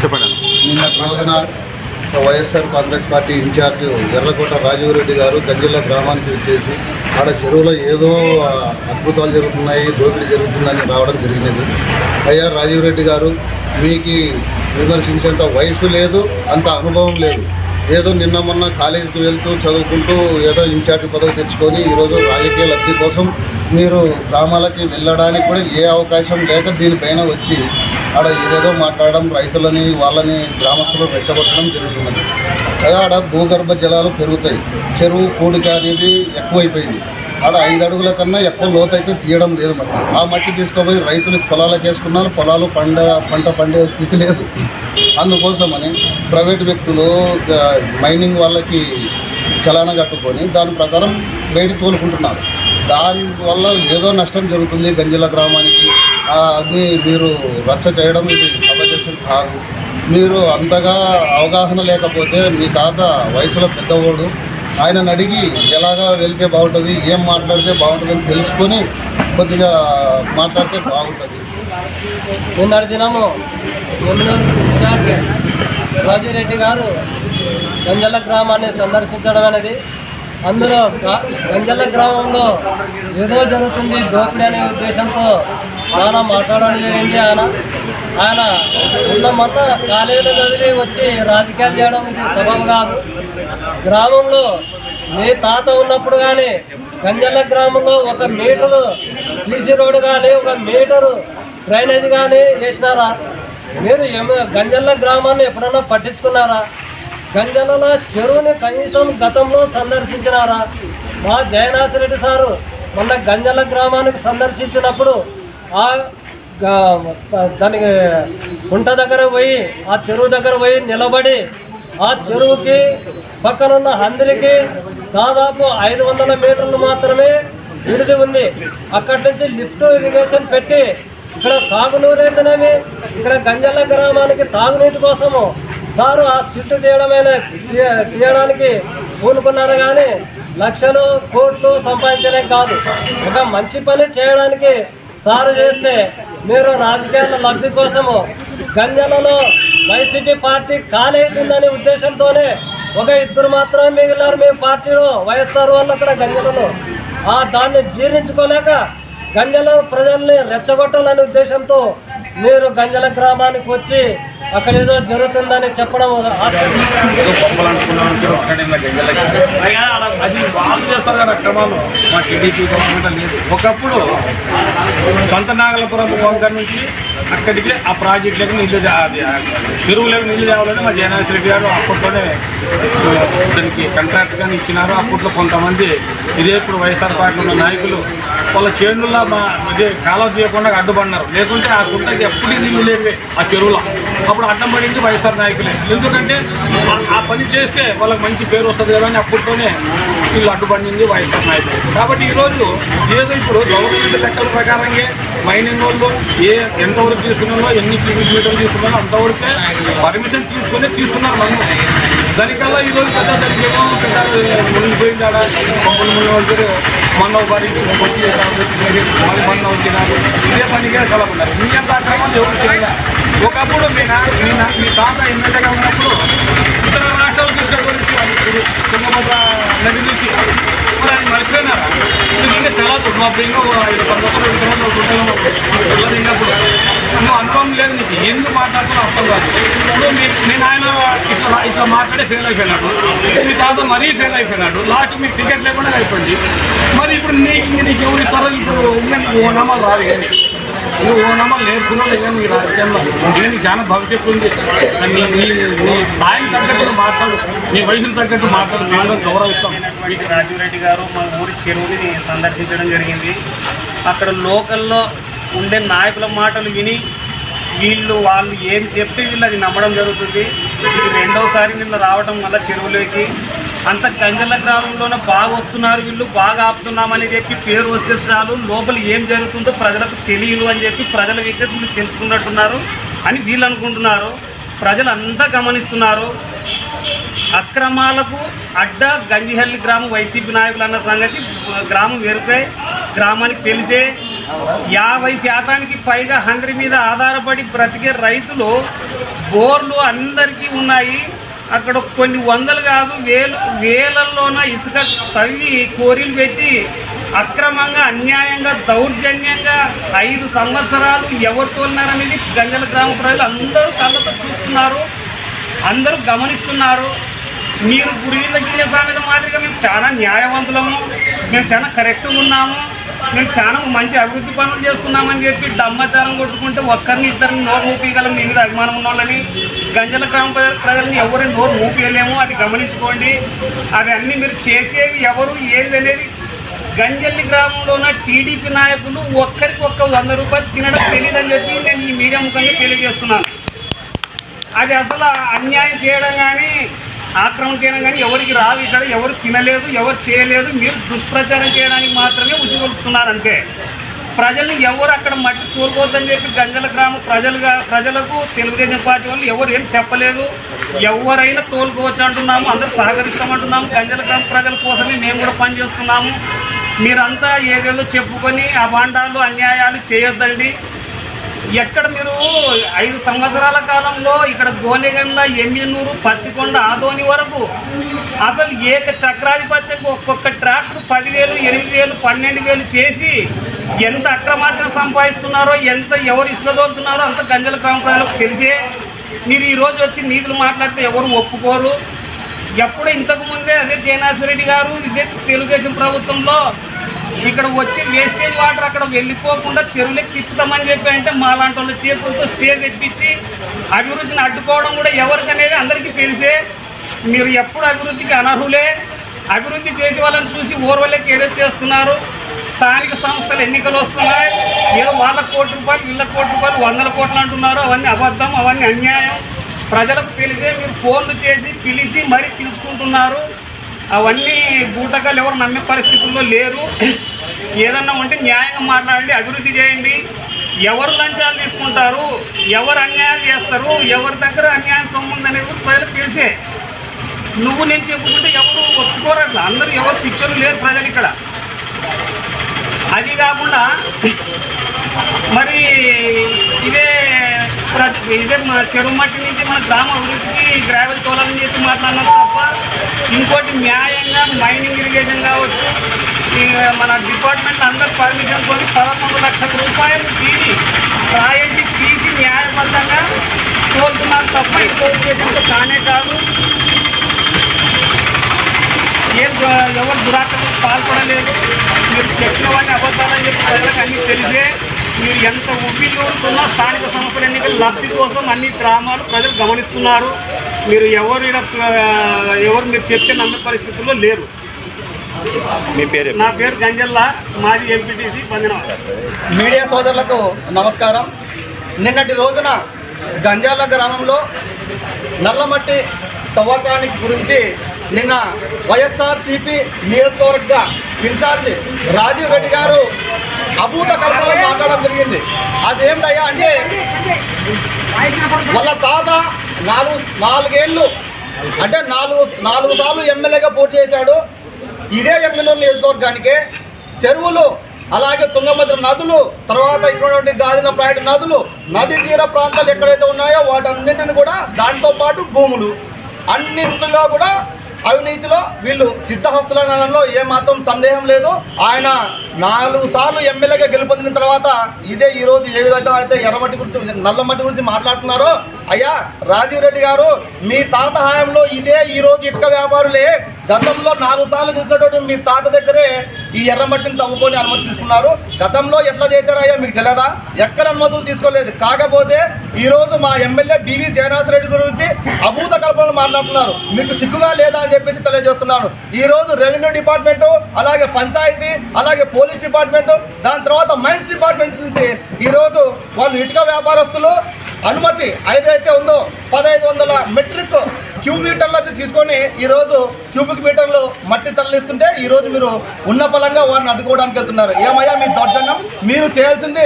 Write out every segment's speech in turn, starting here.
చెప్పండి. నిన్నటి రోజున వైఎస్ఆర్ కాంగ్రెస్ పార్టీ ఇన్ఛార్జ్ ఎర్రకోట రాజీవ్ రెడ్డి గారు గంజిల్లా గ్రామానికి వచ్చేసి ఆడ చెరువులో ఏదో అద్భుతాలు జరుగుతున్నాయి, దోపిడీ జరుగుతుందని రావడం జరిగినది. అయ్యా రాజీవ్ రెడ్డి గారు, మీకు విమర్శించేంత వయసు లేదు, అంత అనుభవం లేదు. ఏదో నిన్న మొన్న కాలేజీకి వెళ్తూ చదువుకుంటూ ఏదో ఇన్ఛార్జ్ పదవి తెచ్చుకొని ఈరోజు రాజకీయ లబ్ధి కోసం మీరు గ్రామాలకి వెళ్ళడానికి కూడా ఏ అవకాశం లేక దీనిపైన వచ్చి ఆడ ఏదేదో మాట్లాడడం, రైతులని వాళ్ళని గ్రామస్తులు రెచ్చగొట్టడం జరుగుతున్నది. అదే ఆడ భూగర్భ జలాలు పెరుగుతాయి, చెరువు కూడిక అనేది ఎక్కువైపోయింది. ఆడ 5 అడుగుల కన్నా ఎక్కువ లోతు అయితే తీయడం లేదు మట్టి. ఆ మట్టి తీసుకుపోయి రైతులు పొలాలకు వేసుకున్నారు, పొలాలు పంట పండే స్థితి లేదు. అందుకోసమని ప్రైవేటు వ్యక్తులు మైనింగ్ వాళ్ళకి చలానా కట్టుకొని దాని ప్రకారం బయటికి తోలుకుంటున్నారు. దానివల్ల ఏదో నష్టం జరుగుతుంది గంజిల్లా గ్రామానికి. అది మీరు రచ్చ చేయడం ఇది సమంజసం కాదు. మీరు అంతగా అవగాహన లేకపోతే మీ తాత వయసులో పెద్దవాడు, ఆయనను అడిగి ఎలాగా వెళ్తే బాగుంటుంది, ఏం మాట్లాడితే బాగుంటుంది అని తెలుసుకొని కొద్దిగా మాట్లాడితే బాగుంటుంది. నిన్నటి దినము ఇన్ఛార్జ్ రాజిరెడ్డి గారు గంజల్ల గ్రామాన్ని సందర్శించడం అనేది, అందులో గంజల్ల గ్రామంలో ఏదో జరుగుతుంది దోపిడీ అనే ఉద్దేశంతో చాలా మాట్లాడడం జరిగింది. ఆయన ఉన్న మొన్న కాలేజీలో చదివి వచ్చి రాజకీయాలు చేయడం ఇది సబబు కాదు. గ్రామంలో మీ తాత ఉన్నప్పుడు కానీ గంజల్ల గ్రామంలో 1 మీటరు సీసీ రోడ్డు కానీ 1 మీటరు డ్రైనేజ్ కానీ వేసినారా? మీరు గంజల్ల గ్రామాన్ని ఎప్పుడన్నా పట్టించుకున్నారా? గంజల్లలో చెరువుని కనీసం గతంలో సందర్శించినారా? మా జయనాథరెడ్డి సారు మొన్న గంజల్ల గ్రామానికి సందర్శించినప్పుడు దానికి కుంట దగ్గర పోయి ఆ చెరువు దగ్గర పోయి నిలబడి ఆ చెరువుకి పక్కనున్న హందిరికి దాదాపు 500 మీటర్లు మాత్రమే విడిది ఉంది. అక్కడి నుంచి లిఫ్ట్ ఇరిగేషన్ పెట్టి ఇక్కడ సాగునీరు అయితేనేమి ఇక్కడ గంజల్ల గ్రామానికి తాగునీటి కోసము సారు ఆ సిట్టు తీయడానికి పూనుకున్నారు. కానీ లక్షలు కోట్లు సంపాదించలేం కాదు. ఒక మంచి పని చేయడానికి సారు చేస్తే మీరు రాజకీయాల లబ్ధి కోసము గంజలలో వైసీపీ పార్టీ ఖాళీ అవుతుందనే ఉద్దేశంతోనే 1-2 మాత్రమే మిగిలినారు మీ పార్టీలో, వైఎస్ఆర్ వాళ్ళు అక్కడ గంజలలో. దాన్ని జీర్ణించుకోలేక గంజల ప్రజల్ని రెచ్చగొట్టాలనే ఉద్దేశంతో మీరు గంజల గ్రామానికి వచ్చి అక్కడ ఏదో జరుగుతుందని చెప్పడం అది వాళ్ళు చేస్తారు కదా క్రమాలు. మా టీడీపీ గవర్నమెంట్ లేదు. ఒకప్పుడు సొంత నాగలపురం వంక నుంచి అక్కడికి ఆ ప్రాజెక్టులకు నీళ్ళు చెరువులకు నీళ్ళు తేవాలని మా జయనాథ్ రెడ్డి గారు అప్పట్లోనే దానికి కాంట్రాక్ట్ కానీ ఇచ్చినారు. అప్పట్లో కొంతమంది ఇదే ఇప్పుడు వైఎస్ఆర్ పార్టీ ఉన్న నాయకులు వాళ్ళ చేనుల్లో ఇదే కాలువ చేయకుండా అడ్డుపడినారు. లేకుంటే ఆ గుంటకి ఎప్పుడు నీళ్ళు లేవే ఆ చెరువులో. అప్పుడు అడ్డం పడింది వైఎస్ఆర్ నాయకులే. ఎందుకంటే ఆ పని చేస్తే వాళ్ళకి మంచి పేరు వస్తుంది కదా అని అప్పట్లోనే వీళ్ళు అడ్డుపడింది వైఎస్ఆర్ నాయకులు. కాబట్టి ఈరోజు ఏదో ఇప్పుడు గవర్నమెంట్ లెక్కల ప్రకారంగా మైనింగ్ వాళ్ళు ఎంతవరకు తీసుకున్నారో, ఎన్ని క్యూబిక్ మీటర్లు తీసుకున్నారో అంతవరకే పర్మిషన్ తీసుకున్నారు మనం. దానికల్లా ఈరోజు పెద్ద దానికి ఏమో పెద్ద మునిగిపోయింది. ఆడ పంపులు మొన్న వారికి వచ్చి మొన్న వచ్చినారు. ఇదే పనిగా కలపన్నారు. మీ అంత అక్రమాలు ఎవరు చేయాలి? ఒకప్పుడు మీ తాత ఎమ్మెల్యేగా ఉన్నప్పుడు ఇతర రాష్ట్రాలు తీసుకొని తుంగభద్ర నది నుంచి ఆయన మర్చిపోయినారా? ఎందుకంటే తెలదు. మా ఇంకా 5 తిన్నప్పుడు నువ్వు అనుభవం లేదు నీకు. ఎందుకు మాట్లాడుతున్నా అర్థం కాదు. ఇప్పుడు నేను ఆయన ఇట్లా మాట్లాడే ఫెయిల్ అయిపోయినాడు. మీ తాత మరీ ఫెయిల్ అయిపోయినాడు. లాస్ట్ మీకు టికెట్ లేకుండా అయిపోయింది. మరి ఇప్పుడు నీకు ఎవరు ఇస్తారో? ఇప్పుడు నీకు ఓనామాలు రాదు. కానీ నువ్వు ఓనామాలు నేర్చుకున్నావు లేదా మీ రాజకీయంలో? నేను చాలా భవిష్యత్తు ఉంది. నీ స్థాయికి తగ్గట్టు మాట్లాడు, నీ వయసుకు తగ్గట్టు మాట్లాడు. మేము గౌరవిస్తాం. మీకు రాజీవ్ రెడ్డి గారు మా ఊరి చెరువుని సందర్శించడం జరిగింది. అక్కడ లోకల్లో ఉండే నాయకుల మాటలు విని వాళ్ళు ఏం చెప్తే వీళ్ళు అది నమ్మడం జరుగుతుంది. ఇది 2వసారి నిన్న రావడం వల్ల చెరువులోకి అంత గంజల్ల గ్రామంలోనే బాగా వస్తున్నారు, వీళ్ళు బాగా ఆపుతున్నామని చెప్పి పేరు వస్తే చాలు, లోపల ఏం జరుగుతుందో ప్రజలకు తెలియదు అని చెప్పి ప్రజల వీక్నెస్ వీళ్ళు తెలుసుకున్నట్టున్నారు అని వీళ్ళు అనుకుంటున్నారు. ప్రజలంతా గమనిస్తున్నారు. అక్రమాలకు అడ్డ గంజిహల్లి గ్రామం వైసీపీ నాయకులు అన్న సంగతి గ్రామం వేరుపై గ్రామానికి తెలిసే 50% పైగా హండ్రి మీద ఆధారపడి బ్రతికే రైతులు బోర్లు అందరికీ ఉన్నాయి. అక్కడ కొన్ని వందలు కాదు వేలల్లోన ఇసుక తవ్వి కోరీలు పెట్టి అక్రమంగా అన్యాయంగా దౌర్జన్యంగా 5 సంవత్సరాలు ఎవరు తోలినారనేది గంజల గ్రామ ప్రజలు అందరూ కళ్ళతో చూస్తున్నారు, అందరూ గమనిస్తున్నారు. మీరు గురివింద గింజ సామెత మాదిరిగా మేము చాలా న్యాయవంతులము, మేము చాలా కరెక్ట్గా ఉన్నాము, మేము చాలా మంచి అభివృద్ధి పనులు చేస్తున్నామని చెప్పి డమ్మచారం కొట్టుకుంటే ఒక్కరిని ఇద్దరిని నోరు మూపించగలం. మీ మీద అభిమానం ఉన్న వాళ్ళని గంజల గ్రామ ప్రజలను ఎవరిని నోరు మూపించలేము, అది గమనించుకోండి. అవి అన్నీ మీరు చేసేవి ఎవరు ఏది అనేది గంజల్లి గ్రామంలో ఉన్న టీడీపీ నాయకులు ఒక్కరికి 100 రూపాయలు తినడం తెలియదని చెప్పి నేను ఈ మీడియా ముఖంగా తెలియజేస్తున్నాను. అది అసలు అన్యాయం చేయడం కానీ ఆక్రమణ చేయడం కానీ ఎవరికి రాదు. ఇక్కడ ఎవరు తినలేదు, ఎవరు చేయలేదు, మీరు దుష్ప్రచారం చేయడానికి మాత్రమే ఉసిగొలుపుతున్నారంటే ప్రజల్ని ఎవరు అక్కడ మట్టి తోలుకోవద్దని చెప్పి గంజల గ్రామ ప్రజలకు తెలుగుదేశం పార్టీ వాళ్ళు ఎవరు ఏం చెప్పలేదు. ఎవరైనా తోలుకోవచ్చు అంటున్నాము, అందరూ సహకరిస్తామంటున్నాము. గంజల గ్రామ ప్రజల కోసమే మేము కూడా పనిచేస్తున్నాము. మీరంతా ఏదేదో చెప్పుకొని అభాండాలు అన్యాయాలు చేయొద్దండి. ఎక్కడ మీరు 5 సంవత్సరాల కాలంలో ఇక్కడ గోనెగండ్ల, ఎమ్మినూరు, పత్తికొండ, ఆదోని వరకు అసలు ఏక చక్రాధిపత్యంగా ఒక్కొక్క ట్రాక్టర్ 10,000, 8,000, 12,000 చేసి ఎంత అక్రమార్జన సంపాదిస్తున్నారో, ఎవరు ఇసుకదోలుతున్నారో అంత గంజల గ్రామ ప్రజలకు తెలిసే మీరు ఈరోజు వచ్చి నీతులు మాట్లాడితే ఎవరు ఒప్పుకోరు. ఎప్పుడు ఇంతకుముందే అదే జయనాశ్వరెడ్డి గారు ఇదే తెలుగుదేశం ప్రభుత్వంలో ఇక్కడ వచ్చి వేస్టేజ్ వాటర్ అక్కడ వెళ్ళిపోకుండా చెరువులకి తిప్పుతామని చెప్పి అంటే మాలాంటి వాళ్ళ చేతులతో స్టే తెప్పించి అభివృద్ధిని అడ్డుకోవడం కూడా ఎవరికనేది అందరికీ తెలిసే. మీరు ఎప్పుడు అభివృద్ధికి అనర్హులే. అభివృద్ధి చేసే వాళ్ళని చూసి ఓర్వలేక ఏదో చేస్తున్నారు. స్థానిక సంస్థలు ఎన్నికలు వస్తున్నాయి, ఏదో వాళ్ళ కోటి రూపాయలు వీళ్ళ కోటి రూపాయలు 100 కోట్లు అంటున్నారు. అవన్నీ అబద్ధం, అవన్నీ అన్యాయం. ప్రజలకు తెలిసే మీరు ఫోన్లు చేసి పిలిచి మరీ పిలుచుకుంటున్నారు. అవన్నీ బూటకాలు ఎవరు నమ్మే పరిస్థితుల్లో లేరు. ఏదన్నా ఉంటే న్యాయంగా మాట్లాడండి, అభివృద్ధి చేయండి. ఎవరు లంచాలు తీసుకుంటారు, ఎవరు అన్యాయాలు చేస్తారు, ఎవరి దగ్గర అన్యాయం సొమ్ము ఉందనేది ప్రజలకు తెలిసే. నువ్వు నేను చెప్పుకుంటే ఎవరు ఒప్పుకోరట్ల, అందరూ ఎవరు పిక్చర్లు లేరు ప్రజలు ఇక్కడ. అది కాకుండా మరి ఇదే మా చెరువు మట్టి నుంచి మన గ్రామ అభివృద్ధికి గ్రావెల్ తోలాలని చెప్పి మాట్లాడినాం తప్ప ఇంకోటి న్యాయంగా మైనింగ్ ఇరిగేషన్ కావచ్చు, మన డిపార్ట్మెంట్ అందరూ పర్మిషన్ కొని 11 లక్షల రూపాయలు రాయల్టీ తీసి న్యాయబద్ధంగా తోలుతున్నారు తప్ప ఈ తోలుకేషన్తో కానే కాదు. ఎవరు దురాక్రమణకు పాల్పడలేదు. మీరు చెప్పిన వాడిని అబద్ధాలని చెప్పి ప్రజలకు అన్నీ తెలిసే. మీరు ఎంత ఉన్నా స్థానిక సంస్థల ఎన్నికల లబ్ధి కోసం అన్ని గ్రామాలు ప్రజలు గమనిస్తున్నారు. మీరు ఎవరు మీరు చెప్తే నమ్మే పరిస్థితుల్లో లేరు. మీ పేరు? నా పేరు గంజల్లా, మాజీ ఎంపీటీసీ పందినవాడ. మీడియా సోదరులకు నమస్కారం. నిన్నటి రోజున గంజాల గ్రామంలో నల్లమట్టి తవ్వకానికి గురించి నిన్న వైఎస్ఆర్సీపీ నియోజకవర్గ ఇన్ఛార్జి రాజీవ్ రెడ్డి గారు అభూత కల్పనలు మాట్లాడడం జరిగింది. అదేమిటయ్యా అంటే వాళ్ళ తాత 4 ఏళ్ళు అంటే 4 సార్లు ఎమ్మెల్యేగా పోటీ చేశాడు. ఇదే ఎమ్మెల్యే నియోజకవర్గానికి చెరువులు, అలాగే తుంగభద్ర నదులు, తర్వాత ఇక్కడ గాదిన ప్రాజెక్టు నదులు, నదీ తీర ప్రాంతాలు ఎక్కడైతే ఉన్నాయో వాటన్నింటిని కూడా, దాంతో పాటు భూములు అన్నింటిలో కూడా అవినీతిలో వీళ్ళు సిద్ధహస్తులనడంలో ఏమాత్రం సందేహం లేదు. ఆయన 4 సార్లు ఎమ్మెల్యేగా గెలుపొందిన తర్వాత ఇదే ఈరోజు ఏ విధంగా అయితే ఎర్రమట్టి గురించి, నల్లమట్టి గురించి మాట్లాడుతున్నారో, అయ్యా రాజీవ్ రెడ్డి గారు మీ తాత హయాంలో ఇదే ఈరోజు ఇటుక వ్యాపారులే గతంలో 4 సార్లు చేసినటువంటి మీ తాత దగ్గరే ఈ ఎర్రమట్టిని తవ్వుకొని అనుమతి తీసుకున్నారు. గతంలో ఎట్లా చేశారయ్యా మీకు తెలియదా? ఎక్కడ అనుమతులు తీసుకోలేదు. కాకపోతే ఈరోజు మా ఎమ్మెల్యే బివి జయనాశ్వరెడ్డి గురించి అభూత కల్పనలు మాట్లాడుతున్నారు. మీకు సిగ్గుగా లేదా అని చెప్పేసి తెలియజేస్తున్నాను. ఈరోజు రెవెన్యూ డిపార్ట్మెంటు, అలాగే పంచాయతీ, అలాగే పోలీస్ డిపార్ట్మెంటు, దాని తర్వాత మైన్స్ డిపార్ట్మెంట్ నుంచి ఈరోజు వాళ్ళు ఇటుక వ్యాపారస్తులు అనుమతి ఏదైతే ఉందో 1500 మెట్రిక్ క్యూబ్ మీటర్లు అది తీసుకొని ఈరోజు క్యూబిక్ మీటర్లు మట్టి తరలిస్తుంటే ఈరోజు మీరు ఉన్న పలంగా వారిని అడ్డుకోవడానికి వెళ్తున్నారు. ఏమయ్యా మీ దౌర్జన్యం? మీరు చేయాల్సింది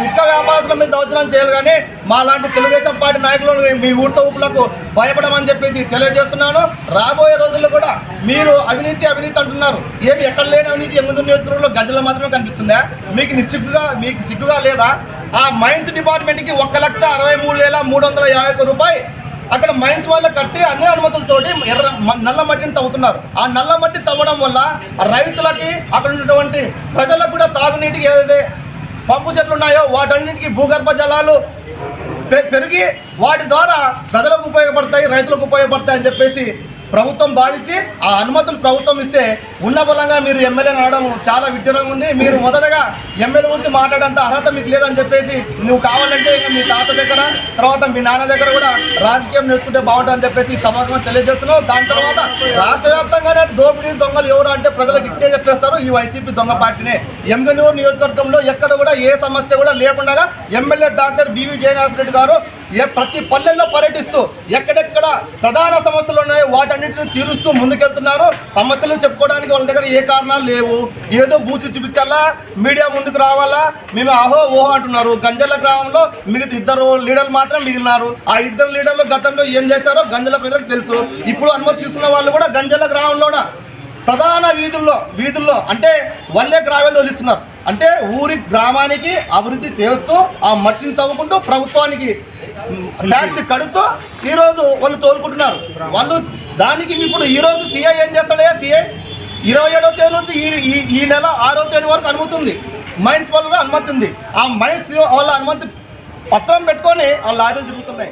ఇటుక వ్యాపారస్తుల మీద దౌర్జన్యం చేయాలి, కానీ మా లాంటి తెలుగుదేశం పార్టీ నాయకులు మీ ఊర్తో ఊపులకు భయపడమని చెప్పేసి తెలియజేస్తున్నాను. రాబోయే రోజుల్లో కూడా మీరు అవినీతి అంటున్నారు. ఏమి ఎక్కడ లేని అవినీతి ఎనిమిది నియోజకవర్గంలో గజ్జల మాత్రమే కనిపిస్తుందా? మీకు సిగ్గుగా లేదా? ఆ మైన్స్ డిపార్ట్మెంట్కి 1,63,351 రూపాయలు అక్కడ మైన్స్ వాళ్ళు కట్టి అన్ని అనుమతులతోటి నల్ల మట్టిని తవ్వుతున్నారు. ఆ నల్ల మట్టి తవ్వడం వల్ల రైతులకి అక్కడ ఉన్నటువంటి ప్రజలకు కూడా తాగునీటికి ఏదైతే పంపు చెట్లు ఉన్నాయో వాటన్నిటికీ భూగర్భ జలాలు పెరిగి వాటి ద్వారా ప్రజలకు ఉపయోగపడతాయి, రైతులకు ఉపయోగపడతాయి అని చెప్పేసి ప్రభుత్వం భావించి ఆ అనుమతులు ప్రభుత్వం ఇస్తే ఉన్న బలంగా మీరు ఎమ్మెల్యే అనడం చాలా విడ్డూరంగా ఉంది. మీరు మొదటగా ఎమ్మెల్యే గురించి మాట్లాడేంత అర్హత మీకు లేదని చెప్పేసి నువ్వు కావాలంటే ఇంకా మీ తాత దగ్గర తర్వాత మీ నాన్న దగ్గర కూడా రాజకీయం నేర్చుకుంటే బాగుంటుందని చెప్పేసి సభగా తెలియజేస్తున్నావు. దాని తర్వాత రాష్ట్ర వ్యాప్తంగానే దోపిడీ దొంగలు ఎవరు అంటే ప్రజలకు ఇట్టే చెప్పేస్తారు, ఈ వైసీపీ దొంగ పార్టీనే. ఎమ్గనూరు నియోజకవర్గంలో ఎక్కడ కూడా ఏ సమస్య కూడా లేకుండా ఎమ్మెల్యే డాక్టర్ బివి జయనాథరెడ్డి గారు ప్రతి పల్లెల్లో పర్యటిస్తూ ఎక్కడెక్కడ ప్రధాన సమస్యలు ఉన్నాయో వాటన్నిటిని తీరుస్తూ ముందుకెళ్తున్నారు. సమస్యలు చెప్పుకోవడానికి వాళ్ళ దగ్గర ఏ కారణాలు లేవు. ఏదో బూచి చూపించాలా, మీడియా ముందుకు రావాలా, మేము ఆహో ఓహో అంటున్నారు. గంజల గ్రామంలో మిగతా 2 లీడర్లు మాత్రం మిగిలినారు. ఆ 2 లీడర్లు గతంలో ఏం చేశారో గంజల ప్రజలకు తెలుసు. ఇప్పుడు అనుమతి తీసుకున్న వాళ్ళు కూడా గంజల గ్రామంలోన ప్రధాన వీధుల్లో అంటే వల్లే గ్రావెల్ తొలిస్తున్నారు. అంటే ఊరి గ్రామానికి అభివృద్ధి చేస్తూ ఆ మట్టిని తవ్వుకుంటూ ప్రభుత్వానికి ట్యాక్స్ కడుతూ ఈరోజు వాళ్ళు తోలుకుంటున్నారు. వాళ్ళు దానికి ఇప్పుడు ఈరోజు సీఐ ఏం చేస్తాడే? సీఐ 27వ తేదీ నుంచి ఈ నెల 6వ తేదీ వరకు అనుమతి ఉంది. మైన్స్ వాళ్ళ అనుమతి ఉంది. ఆ మైన్స్ వాళ్ళ అనుమతి పత్రం పెట్టుకొని ఆ లారీలు తిరుగుతున్నాయి.